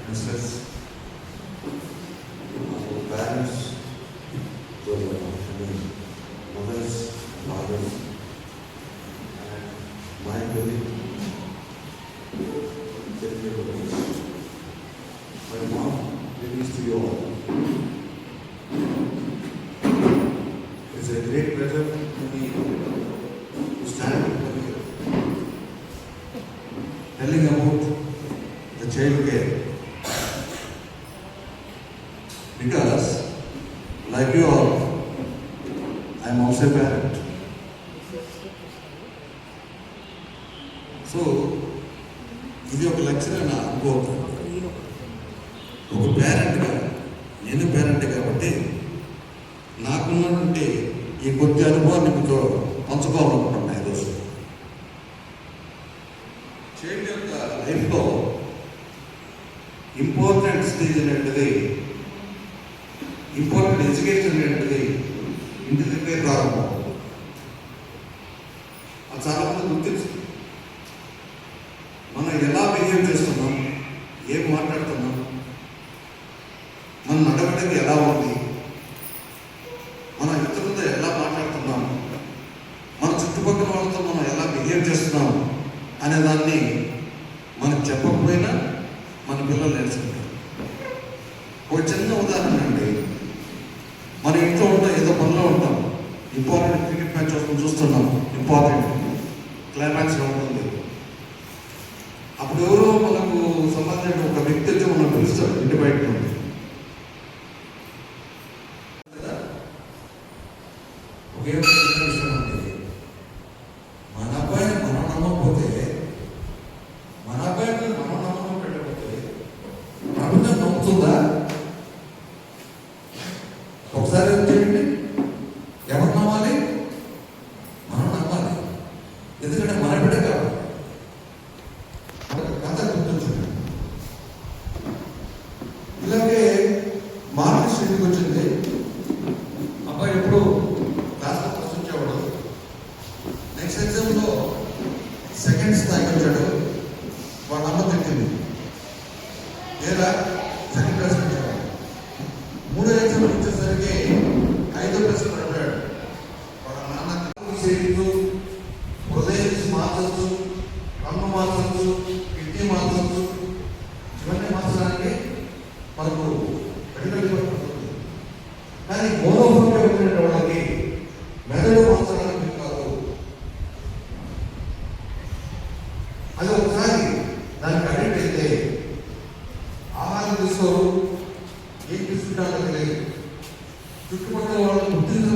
Mrs. Parents, mothers, fathers, and my very my mom released to you all. It's a great pleasure to me to stand here telling about the child care. Because, like you all, I am also a parent. So, ఇది ఒక లక్ష్యం నా అనుకోవద్దు. ఒక పేరెంట్గా నేను parent కాబట్టి నాకున్నటువంటి ఈ కొద్ది అనుభవాన్ని మీతో పంచుకోవాలనుకుంటున్నాను ఈరోజు. చైల్డ్ యొక్క లైఫ్లో ఇంపార్టెంట్ స్టేజ్ అనేటిది, ఇంపార్టెంట్ ఎడ్యుకేషన్ అనేటిది ఇంటి దగ్గర ప్రారంభం. అది చాలామంది గుర్తించు. మనం ఎలా బిహేవ్ చేస్తున్నాం, ఏం మాట్లాడుతున్నాం, మన నడవడిక ఎలా ఉంది, మన ఇతరులతో ఎలా మాట్లాడుతున్నాం, మన చుట్టుపక్కల వాళ్ళతో మనం ఎలా బిహేవ్ చేస్తున్నాం అనే దాన్ని మనకు చెప్పకపోయినా మన పిల్లలు నేర్చుకుంటారు. ఒక చిన్న ఉదాహరణ అండి, మన ఇంట్లో ఉంటాం, ఏదో పనిలో ఉంటాం, ఇంపార్టెంట్ క్రికెట్ మ్యాచ్ చూస్తున్నాం, ఇంపార్టెంట్ క్లైమాక్స్లో ఉంటుంది. అప్పుడు ఎవరో మనకు సంబంధించిన ఒక వ్యక్తి వచ్చి మనం పిలుస్తాడు ఇంటి బయట నుండి. ఒకే విషయం అండి, మన అబ్బాయిని మనం నమ్మకపోతే, మన అబ్బాయిని మనం నమ్మకం పెట్టకపోతే ప్రభుత్వం నమ్ముతుందా? ఒకసారి చేయండి. ఎవరు నమ్మాలి? మనం నమ్మాలి. ఎందుకంటే మన బిడ్డ కావాలి. కథ గుర్తుంచండి. ఇలాగే మార్క్స్ ఇంటికి వచ్చింది. అబ్బాయి ఎప్పుడు క్లాస్లో ఫస్ట్ వచ్చేవాడు. నెక్స్ట్ ఎగ్జామ్లో సెకండ్ స్థాయికి వచ్చాడు. వాళ్ళ అమ్మ తిట్టింది, లేదా సెకండ్ క్లాస్ వచ్చేవాడు. మూడో ఎగ్జామ్ వచ్చేసరికి 5వ క్లాస్ పడిపోయాడు. వాళ్ళ నాన్న చేయొచ్చు, హృదయం మార్చచ్చు, కన్ను మార్చచ్చు, కిడ్నీ మార్చచ్చు. ఇవన్నీ మార్చడానికి మనకు పడుతుంది. కానీ మోనోఫోనియా వచ్చిన వాళ్ళకి మెదడు మార్చడానికి కాదు. అది ఒకసారి దానికి అడిక్ట్ అయితే ఆహారం తీసుకోరు, ఏం తీసుకుంటానికి లేదు. చుట్టుపక్కల వాళ్ళు గుర్తించడం